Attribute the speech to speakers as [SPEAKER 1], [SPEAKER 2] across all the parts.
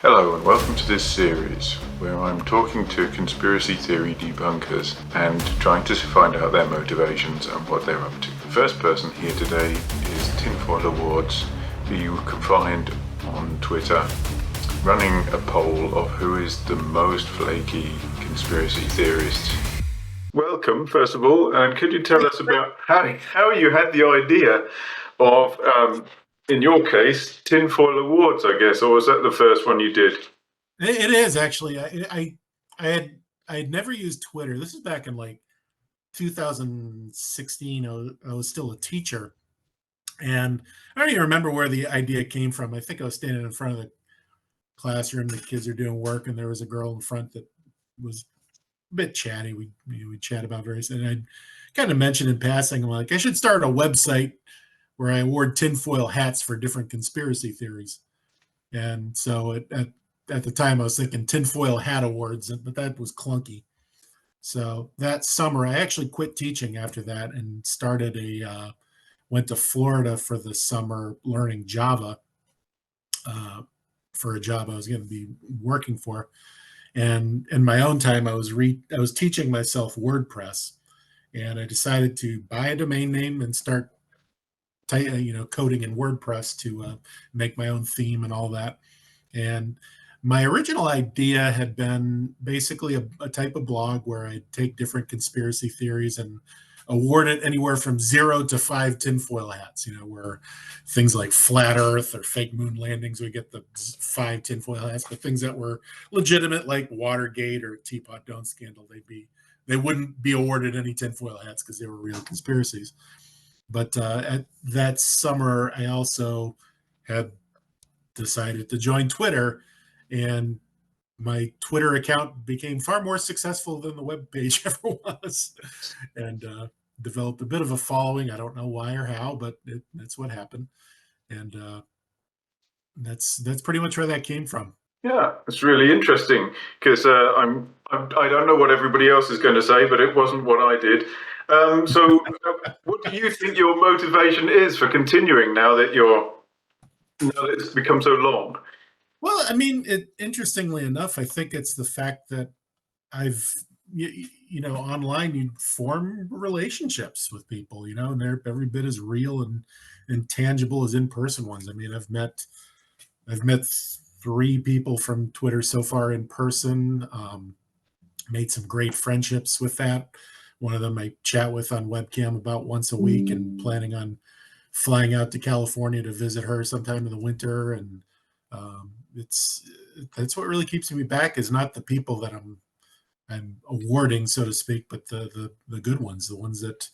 [SPEAKER 1] Hello and welcome to this series where I'm talking to conspiracy theory debunkers and trying to find out their motivations and what they're up to. The first person here today is Tinfoil Awards, who you can find on Twitter, running a poll of who is the most flaky conspiracy theorist. Welcome, first of all, and could you tell us about how you had the idea of in your case, Tinfoil Awards, I guess, or was that the first one you did?
[SPEAKER 2] It is actually. I had never used Twitter. This is back in like 2016. I was still a teacher, and I don't even remember where the idea came from. I think I was standing in front of the classroom. The kids are doing work, and there was a girl in front that was a bit chatty. We chat about various, and I kind of mentioned in passing, I'm like, I should start a website where I award tinfoil hats for different conspiracy theories. And so at the time, I was thinking tinfoil hat awards, but that was clunky. So that summer, I actually quit teaching after that and started went to Florida for the summer learning Java for a job I was going to be working for. And in my own time, I was teaching myself WordPress, and I decided to buy a domain name and start coding in WordPress to make my own theme and all that. And my original idea had been basically a type of blog where I'd take different conspiracy theories and award it anywhere from 0 to 5 tinfoil hats, where things like flat earth or fake moon landings would get the 5 tinfoil hats, but things that were legitimate like Watergate or Teapot Dome scandal, they wouldn't be awarded any tinfoil hats because they were real conspiracies. But at that summer, I also had decided to join Twitter, and my Twitter account became far more successful than the web page ever was, and developed a bit of a following. I don't know why or how, but that's what happened, and that's pretty much where that came from.
[SPEAKER 1] Yeah, it's really interesting because I don't know what everybody else is going to say, but it wasn't what I did. What do you think your motivation is for continuing now that it's become so long?
[SPEAKER 2] Well, I mean, interestingly enough, I think it's the fact that I've online you form relationships with people, and they're every bit as real and tangible as in-person ones. I mean, I've met 3 people from Twitter so far in person. Made some great friendships with that. One of them I chat with on webcam about once a week, and planning on flying out to California to visit her sometime in the winter. And it's that's what really keeps me back, is not the people that I'm awarding, so to speak, but the good ones, the ones that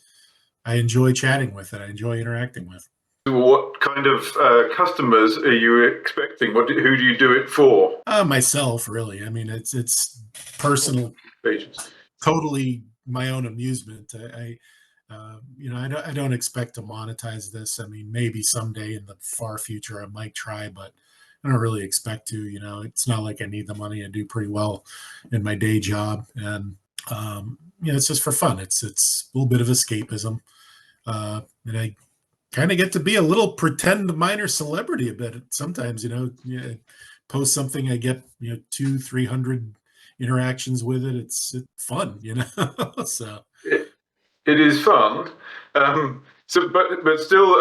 [SPEAKER 2] I enjoy chatting with, that I enjoy interacting with.
[SPEAKER 1] What kind of customers are you expecting? Who do you do it for?
[SPEAKER 2] Myself, really. I mean, it's personal,
[SPEAKER 1] Agents.
[SPEAKER 2] totally my own amusement. I don't expect to monetize this. I mean, maybe someday in the far future I might try, but I don't really expect to. It's not like I need the money. I do pretty well in my day job, and it's just for fun. It's a little bit of escapism, and I kind of get to be a little pretend minor celebrity a bit sometimes. Post something, I get 200-300 interactions with it. It's fun. So
[SPEAKER 1] It is fun. But still,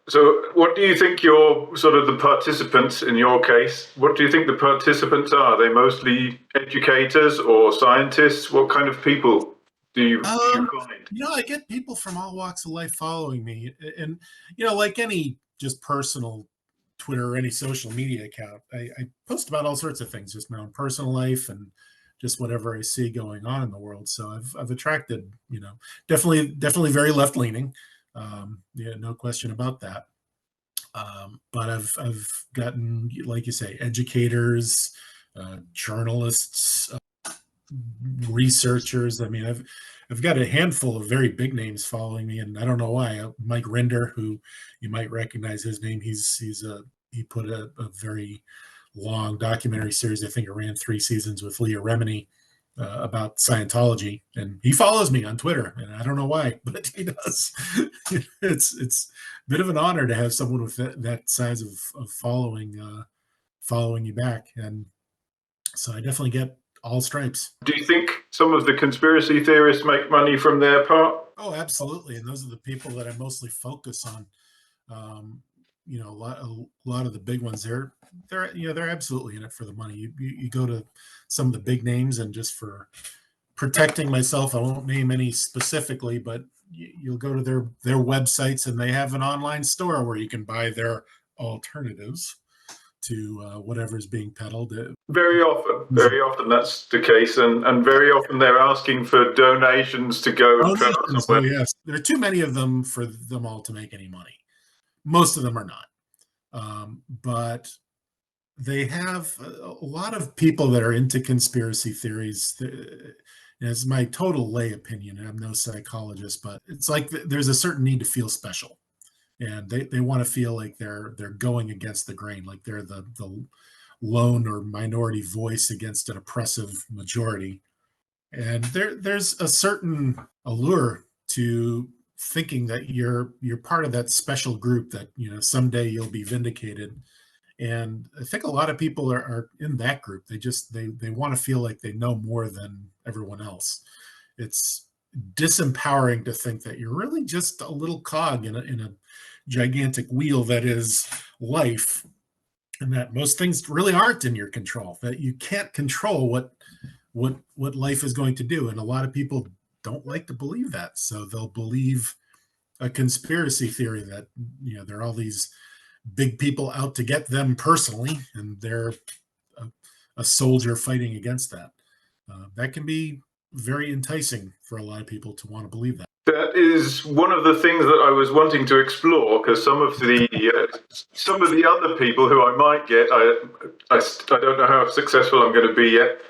[SPEAKER 1] so what do you think your sort of the participants in your case? What do you think the participants are? Are they mostly educators or scientists? What kind of people do you find?
[SPEAKER 2] I get people from all walks of life following me, and like any just personal Twitter or any social media account, I post about all sorts of things, just my own personal life and just whatever I see going on in the world. So I've attracted, definitely very left leaning. Yeah, no question about that. But I've gotten, like you say, educators, journalists, researchers. I mean, I've got a handful of very big names following me, and I don't know why. Mike Rinder, who you might recognize his name, he put a very long documentary series. I think it ran 3 seasons with Leah Remini about Scientology, and he follows me on Twitter, and I don't know why, but he does. It's a bit of an honor to have someone with that size of following following you back. And so I definitely get all stripes.
[SPEAKER 1] Do you think some of the conspiracy theorists make money from their part?
[SPEAKER 2] Oh, absolutely. And those are the people that I mostly focus on. Um, a lot of the big ones, they're absolutely in it for the money. You go to some of the big names, and just for protecting myself, I won't name any specifically, but you'll go to their websites, and they have an online store where you can buy their alternatives to whatever's being peddled.
[SPEAKER 1] Very often that's the case, and very often they're asking for donations to go and travel
[SPEAKER 2] Donations, oh
[SPEAKER 1] somewhere.
[SPEAKER 2] yes, there are too many of them for them all to make any money. Most of them are not, but they have a lot of people that are into conspiracy theories. It's my total lay opinion. I'm no psychologist, but it's like there's a certain need to feel special, and they want to feel like they're going against the grain, like they're the lone or minority voice against an oppressive majority. And there's a certain allure to thinking that you're part of that special group, that someday you'll be vindicated. And I think a lot of people are in that group. They want to feel like they know more than everyone else. It's disempowering to think that you're really just a little cog in a gigantic wheel that is life, and that most things really aren't in your control, that you can't control what life is going to do. And a lot of people don't like to believe that, so they'll believe a conspiracy theory that there are all these big people out to get them personally, and they're a soldier fighting against that. That can be very enticing for a lot of people to want to believe that.
[SPEAKER 1] That is one of the things that I was wanting to explore, because some of the other people who I might get, I don't know how successful I'm going to be yet.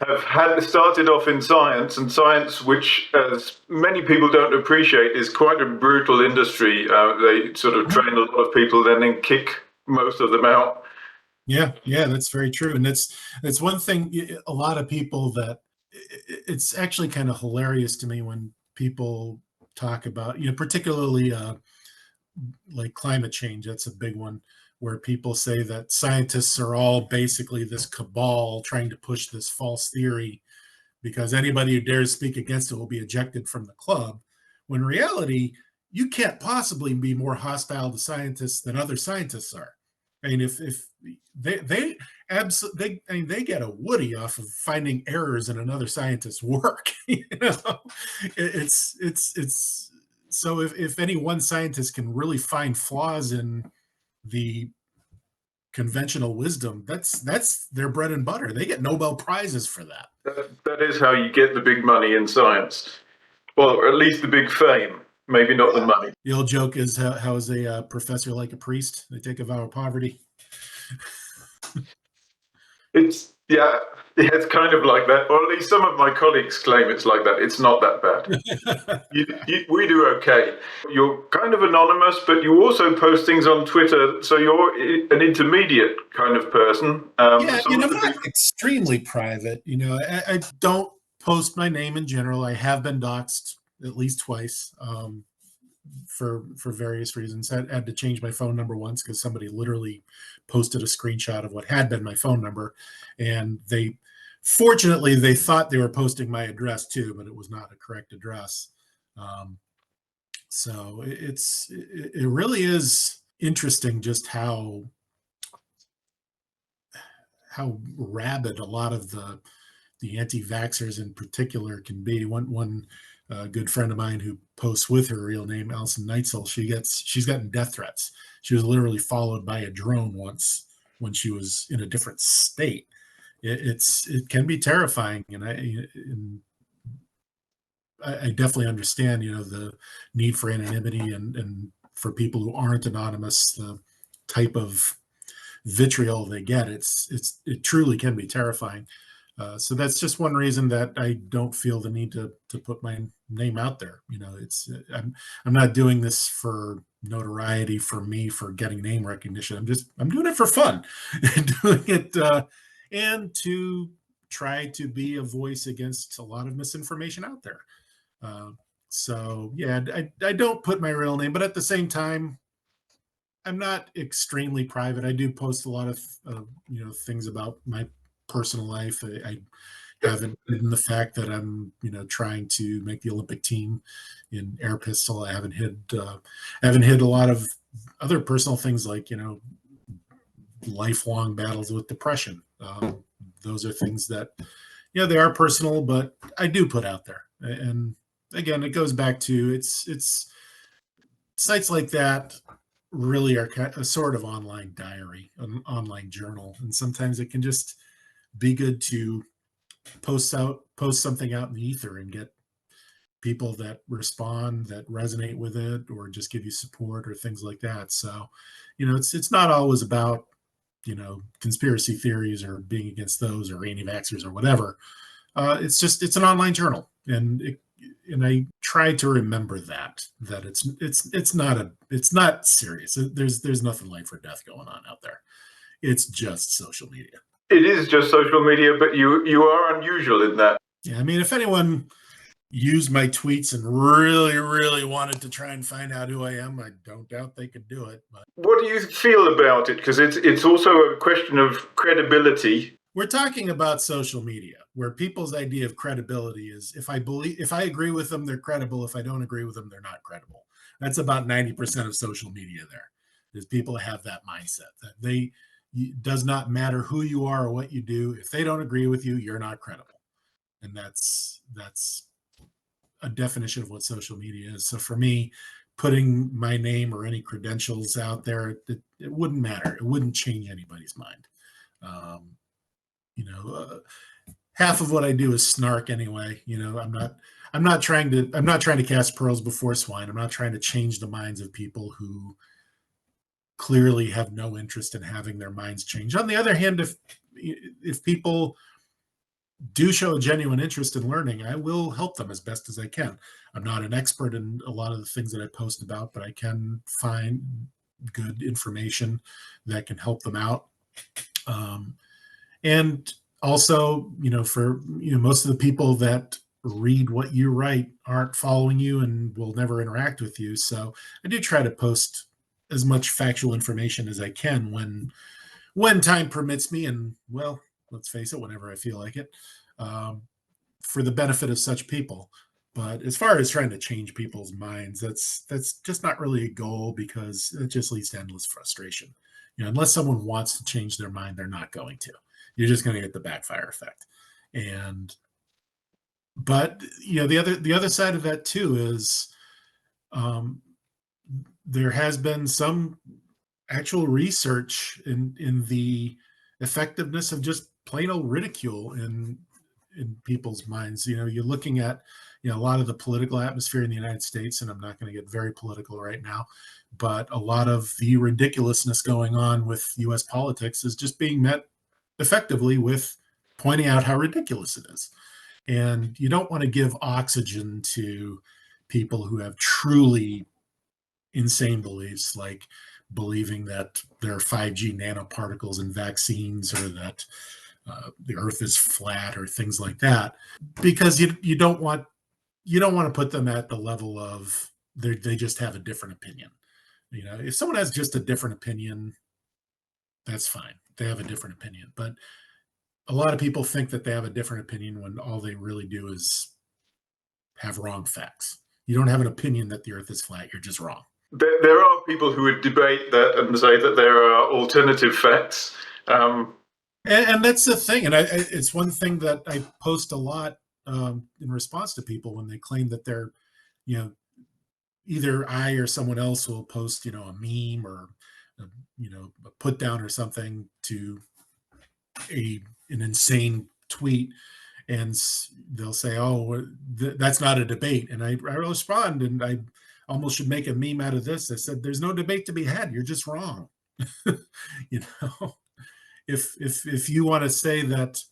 [SPEAKER 1] Have had started off in science, and science, which, as many people don't appreciate, is quite a brutal industry. They sort of train a lot of people, then kick most of them out.
[SPEAKER 2] Yeah, that's very true. And it's one thing. A lot of people that it's actually kind of hilarious to me when people talk about, particularly like climate change. That's a big one, where people say that scientists are all basically this cabal trying to push this false theory, because anybody who dares speak against it will be ejected from the club. When in reality, you can't possibly be more hostile to scientists than other scientists are. I mean, if they absolutely, they get a woody off of finding errors in another scientist's work. It's so if any one scientist can really find flaws in the conventional wisdom, that's their bread and butter. They get Nobel prizes for that.
[SPEAKER 1] That is how you get the big money in science. Well, or at least the big fame. Maybe not the money.
[SPEAKER 2] The old joke is, how is a professor like a priest? They take a vow of poverty.
[SPEAKER 1] It's kind of like that, or at least some of my colleagues claim it's like that. It's not that bad. We do okay. You're kind of anonymous, but you also post things on Twitter, so you're an intermediate kind of person.
[SPEAKER 2] Yeah, I'm not extremely private. I don't post my name in general. I have been doxxed at least twice, for various reasons. I had to change my phone number once because somebody literally posted a screenshot of what had been my phone number, and fortunately they thought they were posting my address too, but it was not a correct address. So it really is interesting just how rabid a lot of the anti-vaxxers in particular can be. One good friend of mine who posts with her real name, Alison Neitzel, she's gotten death threats. She was literally followed by a drone once when she was in a different state. It can be terrifying, and I definitely understand, the need for anonymity, and for people who aren't anonymous, the type of vitriol they get. It truly can be terrifying. So that's just one reason that I don't feel the need to put my name out there. I'm not doing this for notoriety, for me, for getting name recognition. I'm doing it for fun, doing it and to try to be a voice against a lot of misinformation out there. So yeah, I don't put my real name, but at the same time, I'm not extremely private. I do post a lot of things about my personal life. I haven't hidden the fact that I'm trying to make the Olympic team in air pistol. I haven't hid a lot of other personal things like lifelong battles with depression. Those are things that they are personal, but I do put out there. And again, it goes back to it's sites like that really are a sort of online diary, an online journal, and sometimes it can just be good to post something out in the ether and get people that respond, that resonate with it, or just give you support or things like that. So it's not always about conspiracy theories or being against those or anti-vaxxers or whatever. It's an online journal, and I try to remember that it's not serious. There's nothing life or death going on out there. It's just social media.
[SPEAKER 1] It is just social media, but you are unusual in that.
[SPEAKER 2] Yeah, I mean, if anyone used my tweets and really, really wanted to try and find out who I am, I don't doubt they could do it. But
[SPEAKER 1] what do you feel about it? Because it's also a question of credibility.
[SPEAKER 2] We're talking about social media, where people's idea of credibility is if I agree with them, they're credible. If I don't agree with them, they're not credible. That's about 90% of social media there. Is people have that mindset that it does not matter who you are or what you do. If they don't agree with you, you're not credible. And that's a definition of what social media is. So for me, putting my name or any credentials out there, it wouldn't matter. It wouldn't change anybody's mind. Half of what I do is snark anyway. I'm not trying to cast pearls before swine. I'm not trying to change the minds of people who clearly have no interest in having their minds changed. On the other hand, if people do show a genuine interest in learning, I will help them as best as I can. I'm not an expert in a lot of the things that I post about, but I can find good information that can help them out. And also, for most of the people that read what you write aren't following you and will never interact with you. So I do try to post as much factual information as I can when time permits me, and well, let's face it, whenever I feel like it, for the benefit of such people. But as far as trying to change people's minds, that's just not really a goal, because it just leads to endless frustration. Unless someone wants to change their mind, they're not going to. You're just going to get the backfire effect. But the other side of that too is there has been some actual research in the effectiveness of just plain old ridicule in people's minds. You're looking at a lot of the political atmosphere in the United States, and I'm not going to get very political right now, but a lot of the ridiculousness going on with U.S. politics is just being met effectively with pointing out how ridiculous it is. And you don't want to give oxygen to people who have truly insane beliefs, like believing that there are 5G nanoparticles in vaccines, or that the earth is flat, or things like that, because you don't want to put them at the level of they just have a different opinion. If someone has just a different opinion, that's fine. They have a different opinion. But a lot of people think that they have a different opinion when all they really do is have wrong facts. You don't have an opinion that the earth is flat. You're just wrong.
[SPEAKER 1] There are people who would debate that and say that there are alternative facts.
[SPEAKER 2] And that's the thing. And it's one thing that I post a lot in response to people when they claim that they're, either I or someone else will post, a meme or, a put down or something to an insane tweet, and they'll say, "Oh, that's not a debate." And I respond, and I almost should make a meme out of this. I said, "There's no debate to be had. You're just wrong." If you want to say that,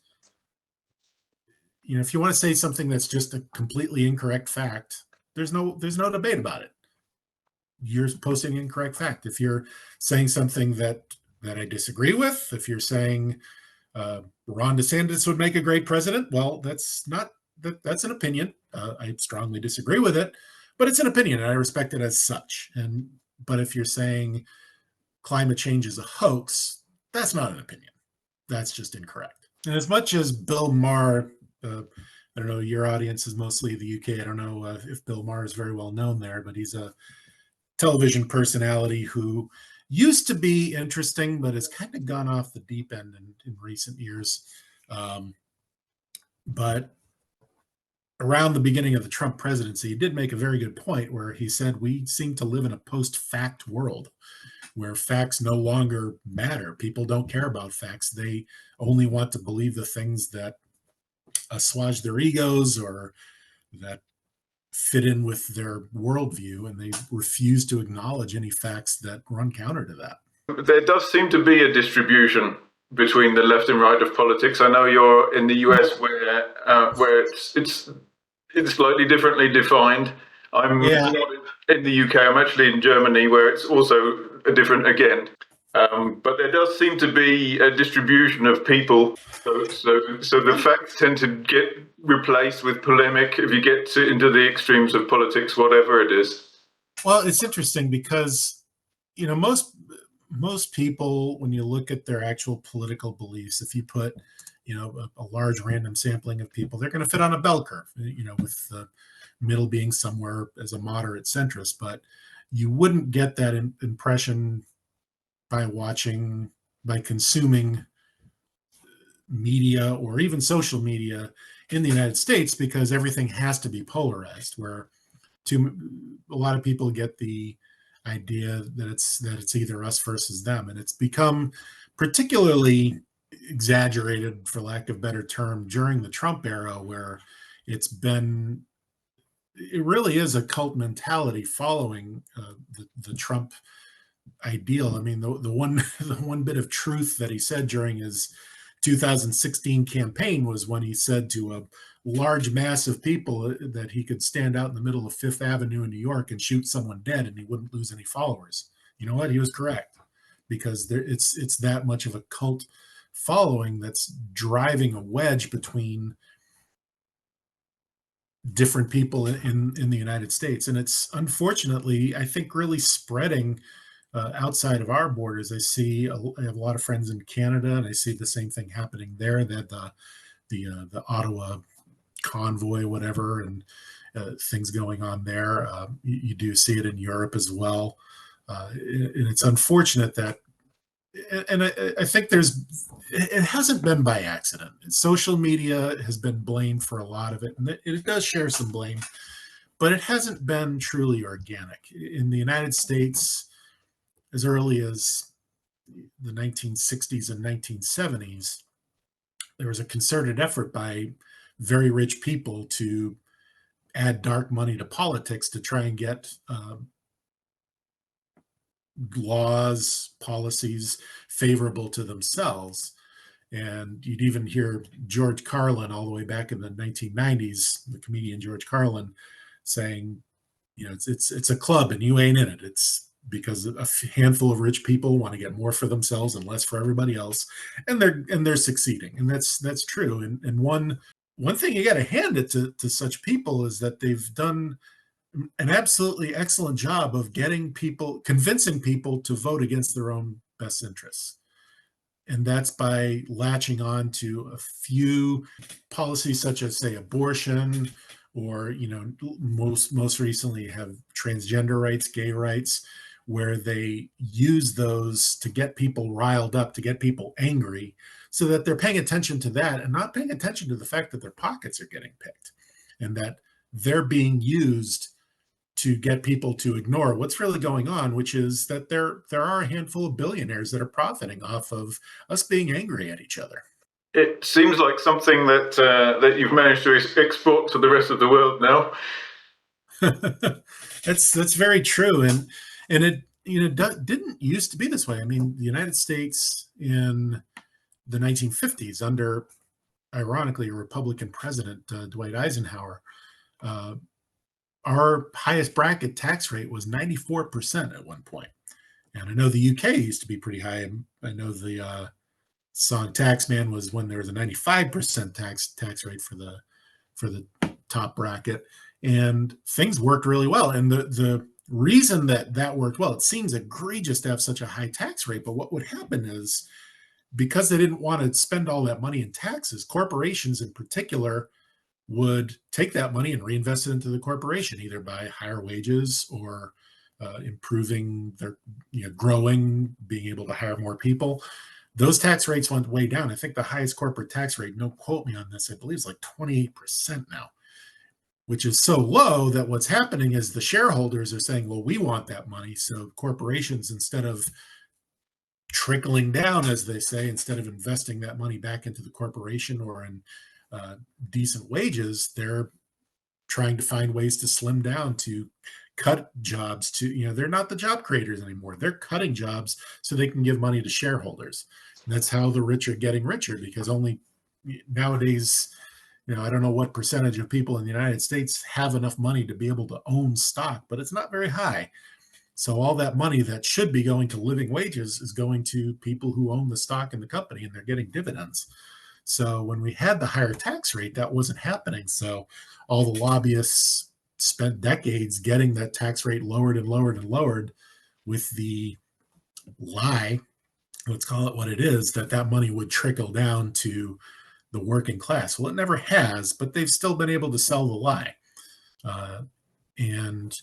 [SPEAKER 2] if you want to say something that's just a completely incorrect fact, there's no debate about it. You're posting an incorrect fact. If you're saying something that I disagree with, if you're saying Ron DeSantis would make a great president, well, that's an opinion. I strongly disagree with it, but it's an opinion, and I respect it as such. But if you're saying climate change is a hoax, that's not an opinion. That's just incorrect. And as much as Bill Maher, I don't know, your audience is mostly the UK. I don't know if Bill Maher is very well known there, but he's a television personality who used to be interesting, but has kind of gone off the deep end in recent years. But around the beginning of the Trump presidency, he did make a very good point where he said, we seem to live in a post-fact world where facts no longer matter. People don't care about facts. They only want to believe the things that assuage their egos or that fit in with their worldview, and they refuse to acknowledge any facts that run counter to that.
[SPEAKER 1] There does seem to be a distribution between the left and right of politics. I know you're in the US where it's slightly differently defined. I'm not in the UK. I'm actually in Germany, where it's also different again. But there does seem to be a distribution of people. So the facts tend to get replaced with polemic if you get into the extremes of politics, whatever it is.
[SPEAKER 2] Well, it's interesting because, you know, most people, when you look at their actual political beliefs, if you put, you know, a large random sampling of people, they're going to fit on a bell curve, you know, with the middle being somewhere as a moderate centrist. But you wouldn't get that impression by consuming media or even social media in the United States, because everything has to be polarized, where a lot of people get the idea that it's either us versus them, and it's become particularly exaggerated, for lack of a better term, during the Trump era, where it really is a cult mentality following the Trump ideal. I mean, the one bit of truth that he said during his 2016 campaign was when he said to a large mass of people that he could stand out in the middle of Fifth Avenue in New York and shoot someone dead and he wouldn't lose any followers. You know what? He was correct, because it's that much of a cult following that's driving a wedge between different people in the United States. And it's unfortunately, I think, really spreading outside of our borders. I have a lot of friends in Canada, and I see the same thing happening there. That the Ottawa convoy, whatever, and things going on there. You do see it in Europe as well, and it's unfortunate that. And I think it hasn't been by accident. Social media has been blamed for a lot of it, and it does share some blame, but it hasn't been truly organic. In the United States, as early as the 1960s and 1970s, there was a concerted effort by very rich people to add dark money to politics to try and get laws, policies favorable to themselves. And you'd even hear George Carlin, all the way back in the 1990s, the comedian George Carlin, saying, you know, it's a club and you ain't in it. It's because a handful of rich people want to get more for themselves and less for everybody else, and they're succeeding, and that's true. And one thing you got to hand it to such people is that they've done an absolutely excellent job of convincing people to vote against their own best interests. And that's by latching on to a few policies, such as, say, abortion, or, you know, most recently have transgender rights, gay rights, where they use those to get people riled up, to get people angry, so that they're paying attention to that and not paying attention to the fact that their pockets are getting picked, and that they're being used to get people to ignore what's really going on, which is that there are a handful of billionaires that are profiting off of us being angry at each other.
[SPEAKER 1] It seems like something that you've managed to export to the rest of the world now.
[SPEAKER 2] That's very true, and it, you know, didn't used to be this way. I mean, the United States in the 1950s, under, ironically, a Republican president, Dwight Eisenhower, our highest bracket tax rate was 94% at one point. And I know the UK used to be pretty high. I know the song Taxman was when there was a 95% tax rate for the top bracket, and things worked really well. And the reason that that worked well, it seems egregious to have such a high tax rate, but what would happen is because they didn't want to spend all that money in taxes, corporations in particular would take that money and reinvest it into the corporation, either by higher wages or improving their, growing, being able to hire more people. Those tax rates went way down. I think the highest corporate tax rate, no quote me on this, I believe it's like 28% now, which is so low that what's happening is the shareholders are saying, well, we want that money. So corporations, instead of trickling down, as they say, instead of investing that money back into the corporation or in decent wages, they're trying to find ways to slim down, to cut jobs, they're not the job creators anymore. They're cutting jobs so they can give money to shareholders. And that's how the rich are getting richer, because only nowadays, I don't know what percentage of people in the United States have enough money to be able to own stock, but it's not very high. So all that money that should be going to living wages is going to people who own the stock in the company, and they're getting dividends. So when we had the higher tax rate, that wasn't happening. So all the lobbyists spent decades getting that tax rate lowered and lowered and lowered, with the lie, let's call it what it is, that that money would trickle down to the working class. Well, it never has, but they've still been able to sell the lie. And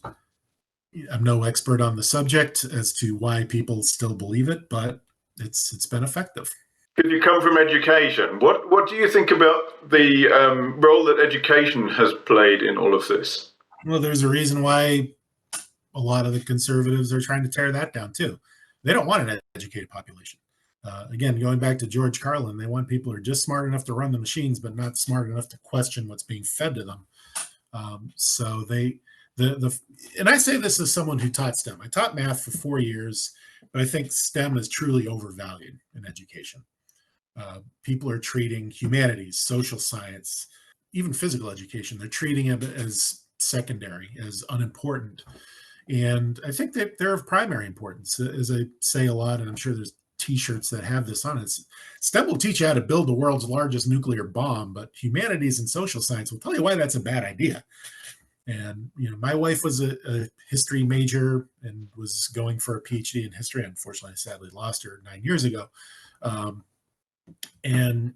[SPEAKER 2] I'm no expert on the subject as to why people still believe it, but it's been effective.
[SPEAKER 1] Because you come from education, what do you think about the role that education has played in all of this?
[SPEAKER 2] Well, there's a reason why a lot of the conservatives are trying to tear that down too. They don't want an educated population. Again, going back to George Carlin, they want people who are just smart enough to run the machines, but not smart enough to question what's being fed to them. So and I say this as someone who taught STEM. I taught math for 4 years, but I think STEM is truly overvalued in education. People are treating humanities, social science, even physical education, they're treating it as secondary, as unimportant. And I think that they're of primary importance. As I say a lot, and I'm sure there's t-shirts that have this on it, STEM will teach you how to build the world's largest nuclear bomb, but humanities and social science will tell you why that's a bad idea. And my wife was a history major and was going for a PhD in history. Unfortunately, I sadly lost her 9 years ago. And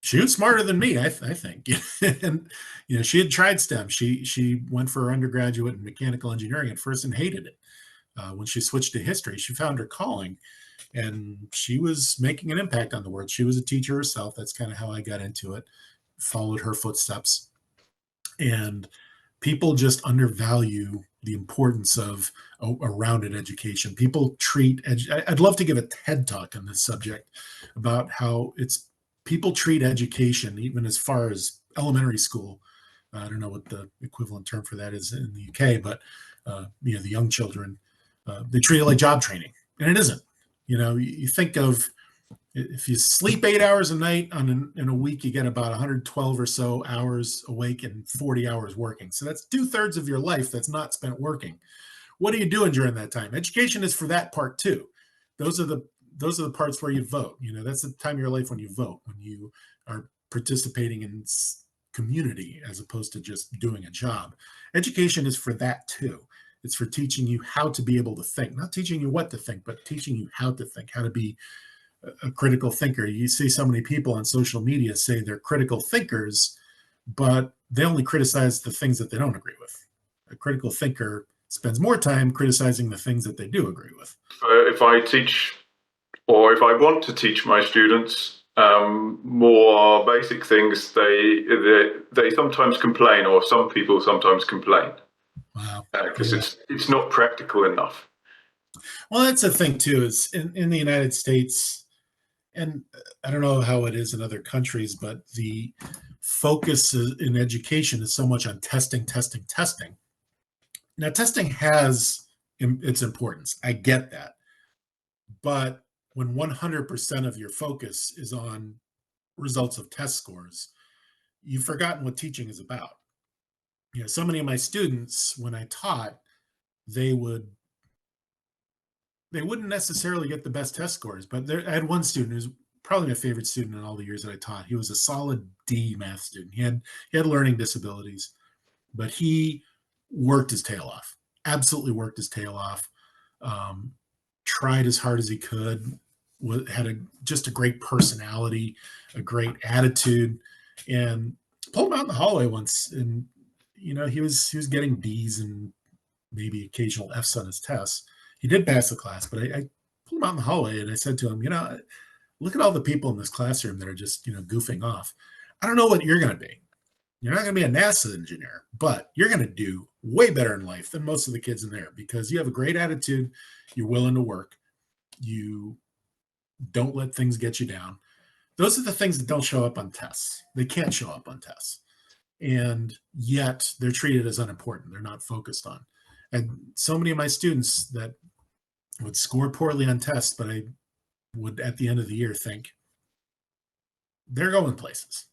[SPEAKER 2] she was smarter than me, I think. And she had tried STEM. She went for her undergraduate in mechanical engineering at first and hated it. When she switched to history, she found her calling, and she was making an impact on the world. She was a teacher herself. That's kind of how I got into it. Followed her footsteps, and people just undervalue the importance of a rounded education. People treat I'd love to give a TED talk on this subject about how people treat education, even as far as elementary school. I don't know what the equivalent term for that is in the UK, but the young children, they treat it like job training, and it isn't. You think of, if you sleep 8 hours a night in a week, you get about 112 or so hours awake and 40 hours working. So that's 2/3 of your life that's not spent working. What are you doing during that time? Education is for that part too. Those are the parts where you vote. That's the time of your life when you vote, when you are participating in community as opposed to just doing a job. Education is for that too. It's for teaching you how to be able to think, not teaching you what to think, but teaching you how to think, how to be a critical thinker. You see so many people on social media say they're critical thinkers, but they only criticize the things that they don't agree with. A critical thinker spends more time criticizing the things that they do agree with.
[SPEAKER 1] If I teach, or if I want to teach my students more basic things, they sometimes complain, or some people sometimes complain.
[SPEAKER 2] Wow.
[SPEAKER 1] Because it's not practical enough.
[SPEAKER 2] Well, that's the thing too, is in the United States, and I don't know how it is in other countries, but the focus in education is so much on testing, testing, testing. Now, testing has its importance. I get that. But when 100% of your focus is on results of test scores, you've forgotten what teaching is about. So many of my students, when I taught, they wouldn't necessarily get the best test scores, but I had one student who's probably my favorite student in all the years that I taught. He was a solid D math student. He had learning disabilities, but he worked his tail off. absolutely worked his tail off, um, tried as hard as he could, had just a great personality, a great attitude, and pulled him out in the hallway once, and he was getting D's and maybe occasional F's on his tests. He did pass the class, but I pulled him out in the hallway and I said to him, look at all the people in this classroom that are just goofing off. I don't know what you're going to be. You're not going to be a NASA engineer, but you're going to do way better in life than most of the kids in there because you have a great attitude. You're willing to work. You don't let things get you down. Those are the things that don't show up on tests. They can't show up on tests. And yet they're treated as unimportant. They're not focused on. And so many of my students that would score poorly on tests, but I would at the end of the year think they're going places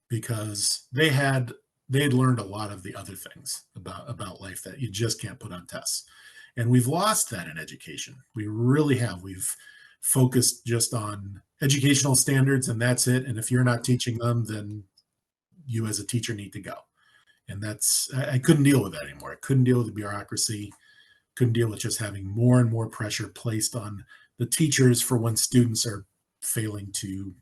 [SPEAKER 2] because they had learned a lot of the other things about life that you just can't put on tests. And we've lost that in education. We really have. We've focused just on educational standards and that's it. And if you're not teaching them, then you as a teacher need to go. And I couldn't deal with that anymore. I couldn't deal with the bureaucracy, couldn't deal with just having more and more pressure placed on the teachers for when students are failing to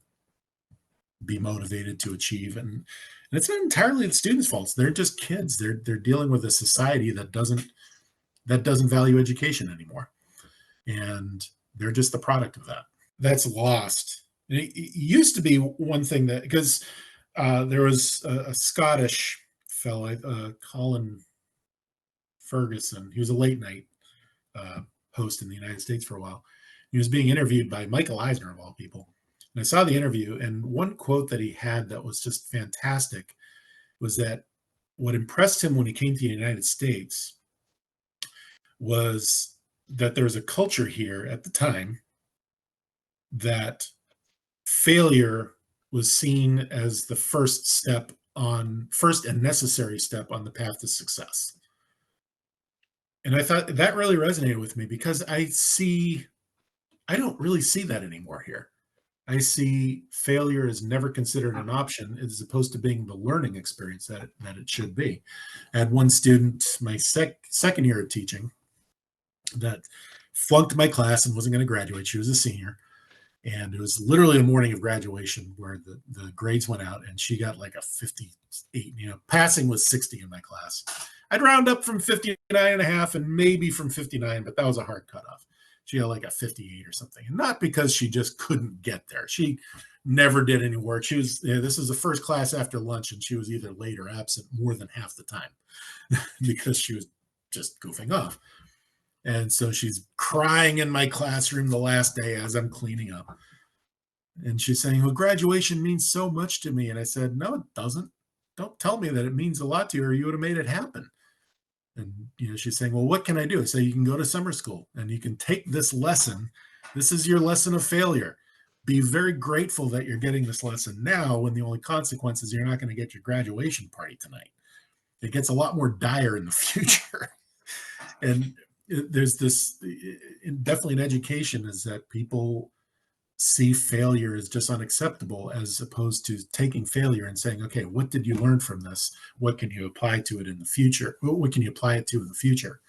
[SPEAKER 2] be motivated to achieve. And it's not entirely the students' faults. They're just kids. They're dealing with a society that doesn't value education anymore. And they're just the product of that. That's lost. And it used to be one thing that, because there was a Scottish fellow, Colin Ferguson. He was a late night host in the United States for a while. He was being interviewed by Michael Eisner, of all people. And I saw the interview, and one quote that he had that was just fantastic was that what impressed him when he came to the United States was that there was a culture here at the time that failure was seen as the first and necessary step on the path to success. And I thought that really resonated with me because I don't really see that anymore here. I see failure is never considered an option as opposed to being the learning experience that it should be. I had one student, my second year of teaching, that flunked my class and wasn't going to graduate. She was a senior. And it was literally the morning of graduation where the grades went out and she got like a 58. Passing was 60 in my class. I'd round up from 59 and a half and maybe from 59, but that was a hard cutoff. She got like a 58 or something. And not because she just couldn't get there. She never did any work. This is the first class after lunch and she was either late or absent more than half the time because she was just goofing off. And so she's crying in my classroom the last day as I'm cleaning up. And she's saying, well, graduation means so much to me. And I said, no, it doesn't. Don't tell me that it means a lot to you or you would have made it happen. And she's saying, well, what can I do? I say, you can go to summer school and you can take this lesson. This is your lesson of failure. Be very grateful that you're getting this lesson now when the only consequence is you're not going to get your graduation party tonight. It gets a lot more dire in the future. And there's this definitely in education is that people see failure as just unacceptable as opposed to taking failure and saying, okay, what did you learn from this? What can you apply to it in the future? What can you apply it to in the future?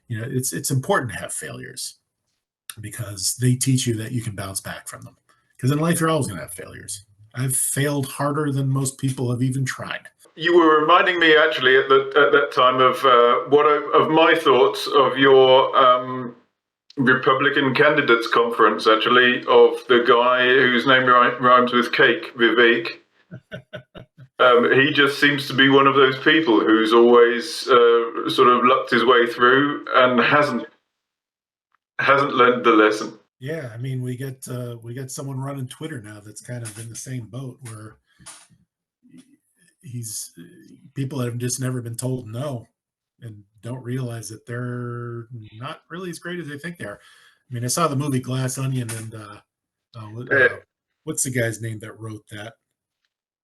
[SPEAKER 2] It's important to have failures because they teach you that you can bounce back from them. Because in life, you're always going to have failures. I've failed harder than most people have even tried.
[SPEAKER 1] You were reminding me actually at that time of of my thoughts of your Republican candidates conference, actually, of the guy whose name rhymes with cake, Vivek. He just seems to be one of those people who's always sort of lucked his way through and hasn't learned the lesson.
[SPEAKER 2] Yeah, I mean, we get someone running Twitter now that's kind of in the same boat where people have just never been told no and don't realize that they're not really as great as they think they are. I mean, I saw the movie Glass Onion and what's the guy's name that wrote that?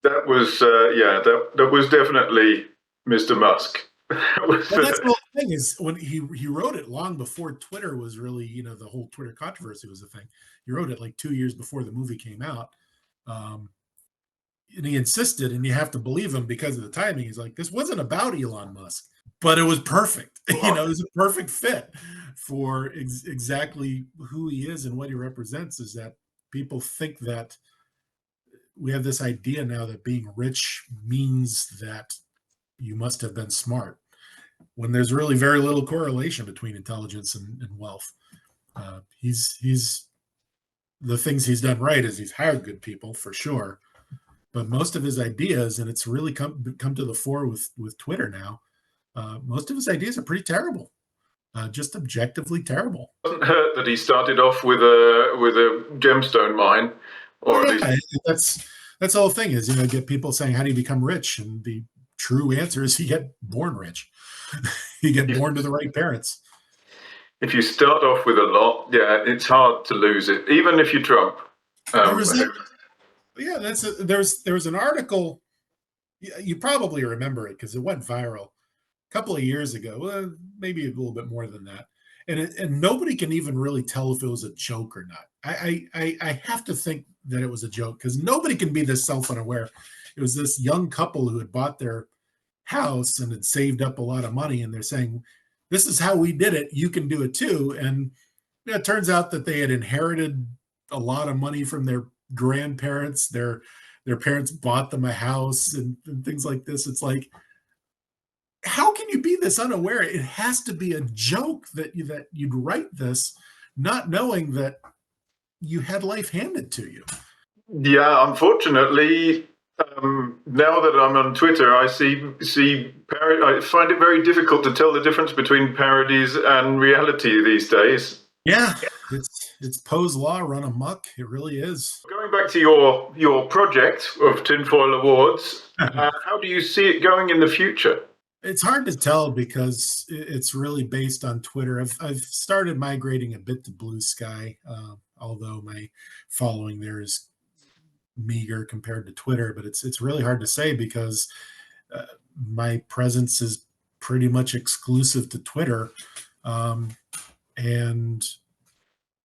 [SPEAKER 1] That was that was definitely Mr. Musk.
[SPEAKER 2] Well, that's the whole thing is when he wrote it long before Twitter was really, the whole Twitter controversy was a thing. He wrote it like 2 years before the movie came out. And he insisted, and you have to believe him because of the timing. He's like, this wasn't about Elon Musk. but it was perfect. You know,
[SPEAKER 1] Wow.
[SPEAKER 2] it was a perfect fit for exactly who he is and what he represents. Is that people think that we have this idea now that being rich means that you must have been smart, when there's really very little correlation between intelligence and wealth. He's the things he's done right is he's hired good people for sure, but most of his ideas, and it's really come to the fore with Twitter now. Most of his ideas are pretty terrible, just objectively terrible.
[SPEAKER 1] Doesn't hurt that he started off with a gemstone mine,
[SPEAKER 2] Well,
[SPEAKER 1] or at least
[SPEAKER 2] yeah, that's the whole thing is, get people saying, "How do you become rich?" And the true answer is you get born rich. You get
[SPEAKER 1] if,
[SPEAKER 2] born to the right parents.
[SPEAKER 1] if you start off with a lot, yeah, it's hard to lose it, even if you Trump.
[SPEAKER 2] There was
[SPEAKER 1] Um,
[SPEAKER 2] that, yeah. There was an article. You probably remember it because it went viral a couple of years ago, maybe a little bit more than that, and nobody can even really tell if it was a joke or not. I have to think that it was a joke because nobody can be this self unaware. It was this young couple who had bought their house and had saved up a lot of money, and they're saying, "This is how we did it. You can do it too." And it turns out that they had inherited a lot of money from their grandparents. Their parents bought them a house and things like this. It's like, how can you be this unaware? It has to be a joke that you'd write this, not knowing that you had life handed to you.
[SPEAKER 1] yeah, unfortunately, now that I'm on Twitter, I find it very difficult to tell the difference between parodies and reality these days.
[SPEAKER 2] Yeah, it's Poe's law run amok. It really is.
[SPEAKER 1] Going back to your project of Tinfoil Awards, how do you see it going in the future?
[SPEAKER 2] It's hard to tell because it's really based on Twitter. I've started migrating a bit to Blue Sky, although my following there is meager compared to Twitter. But it's really hard to say because uh, my presence is pretty much exclusive to Twitter, um, and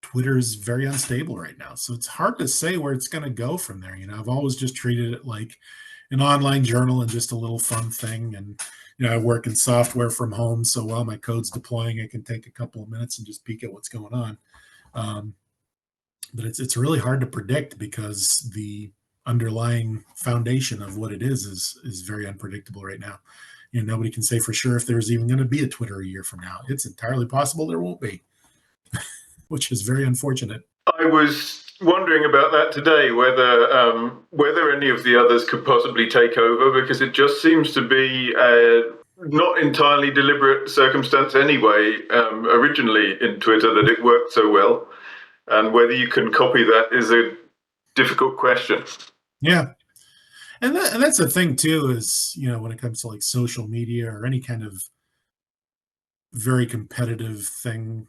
[SPEAKER 2] Twitter is very unstable right now. So it's hard to say where it's going to go from there. I've always just treated it like an online journal and just a little fun thing. And I work in software from home, so while my code's deploying, I can take a couple of minutes and just peek at what's going on. Um, but it's really hard to predict because the underlying foundation of what it is very unpredictable right now. Nobody can say for sure if there's even going to be a Twitter a year from now. It's entirely possible there won't be, which is very unfortunate.
[SPEAKER 1] I was wondering about that today, whether any of the others could possibly take over, because it just seems to be not entirely deliberate circumstance anyway. Originally in Twitter, that it worked so well, and whether you can copy that is a difficult question.
[SPEAKER 2] Yeah. And that's the thing too, is when it comes to like social media or any kind of very competitive thing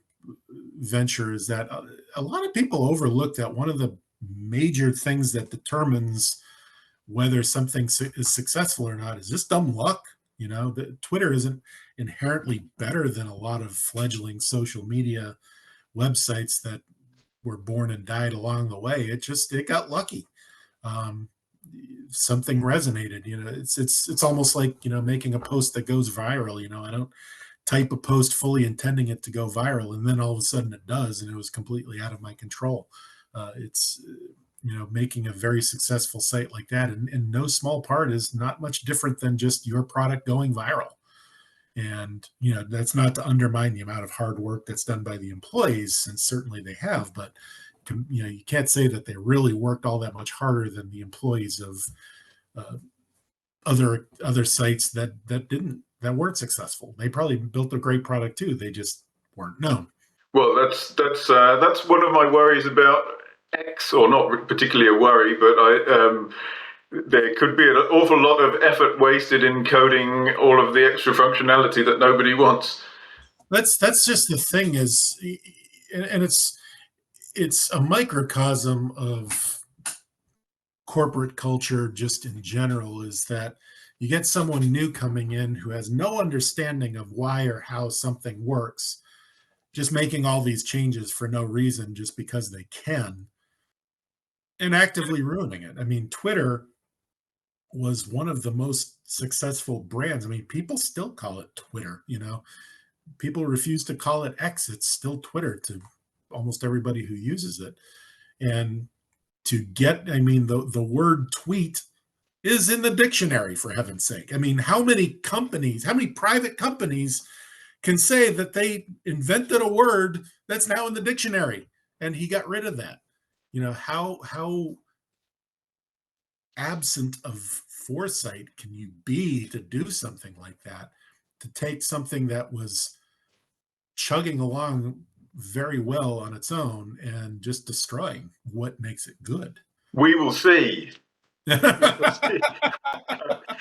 [SPEAKER 2] venture, is that a lot of people overlook that one of the major things that determines whether something is successful or not is just dumb luck. That Twitter isn't inherently better than a lot of fledgling social media websites that were born and died along the way. It got lucky. um, Something resonated. It's almost like making a post that goes viral. I don't type a post fully intending it to go viral, and then all of a sudden it does, and it was completely out of my control. It's making a very successful site like that, and in no small part, is not much different than just your product going viral. And that's not to undermine the amount of hard work that's done by the employees, and certainly they have, but you can't say that they really worked all that much harder than the employees of uh, other sites that weren't successful. They probably built a great product too. They just weren't known.
[SPEAKER 1] Well, that's one of my worries about X, or not particularly a worry, but there could be an awful lot of effort wasted in coding all of the extra functionality that nobody wants.
[SPEAKER 2] That's just the thing is, and it's a microcosm of corporate culture just in general, is that you get someone new coming in who has no understanding of why or how something works, just making all these changes for no reason just because they can, and actively ruining it. I mean, Twitter was one of the most successful brands. I mean, people still call it Twitter, you know. People refuse to call it X. It's still Twitter to almost everybody who uses it. And to get, I mean, the word tweet is in the dictionary, for heaven's sake. I mean, how many companies, how many private companies can say that they invented a word that's now in the dictionary and he got rid of that? You know, how absent of foresight can you be to do something like that, to take something that was chugging along very well on its own and just destroying what makes it good?
[SPEAKER 1] We will see. We will see.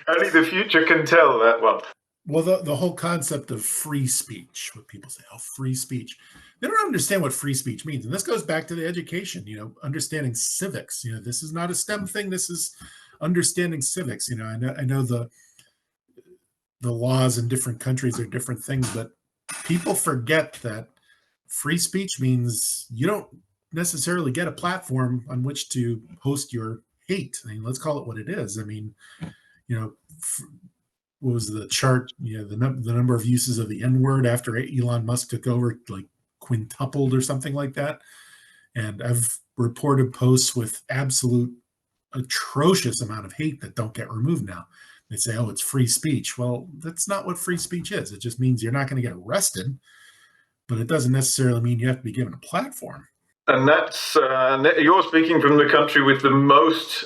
[SPEAKER 1] Only the future can tell that one.
[SPEAKER 2] Well, the whole concept of free speech, what people say, oh, free speech, they don't understand what free speech means. And this goes back to the education, you know, understanding civics. You know, this is not a STEM thing. This is understanding civics. You know, I know the laws in different countries are different things, but people forget that free speech means you don't necessarily get a platform on which to host your hate. I mean, let's call it what it is. I mean, you know, what was the chart? You know, the number of uses of the N word after Elon Musk took over, like quintupled or something like that. And I've reported posts with absolute atrocious amount of hate that don't get removed now. They say, oh, it's free speech. Well, that's not what free speech is. It just means you're not going to get arrested, but it doesn't necessarily mean you have to be given a platform.
[SPEAKER 1] And that's you're speaking from the country with the most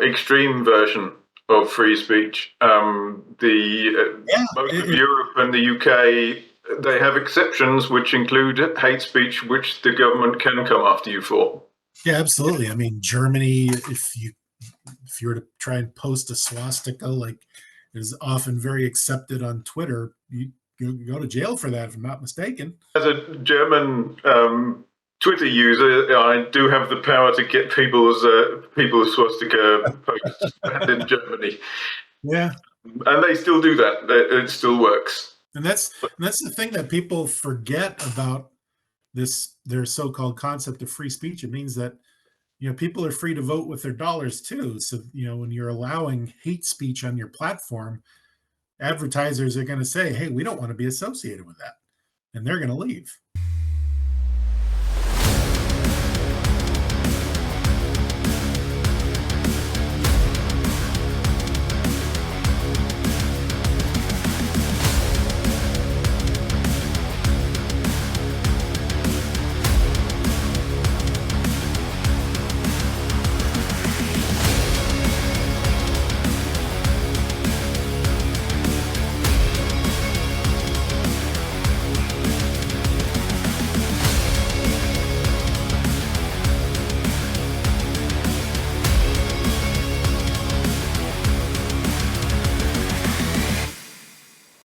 [SPEAKER 1] extreme version of free speech. Most of Europe and the UK, they have exceptions which include hate speech, which the government can come after you for.
[SPEAKER 2] Yeah, absolutely. I mean, Germany, if you were to try and post a swastika, like is often very accepted on Twitter, you go to jail for that, if I'm not mistaken.
[SPEAKER 1] As a German Twitter user, I do have the power to get people's swastika posts banned in Germany.
[SPEAKER 2] Yeah,
[SPEAKER 1] and they still do that. It still works.
[SPEAKER 2] And that's the thing that people forget about this, their so-called concept of free speech. It means that, you know, people are free to vote with their dollars too. So, you know, when you're allowing hate speech on your platform, advertisers are going to say, hey, we don't want to be associated with that, and they're going to leave.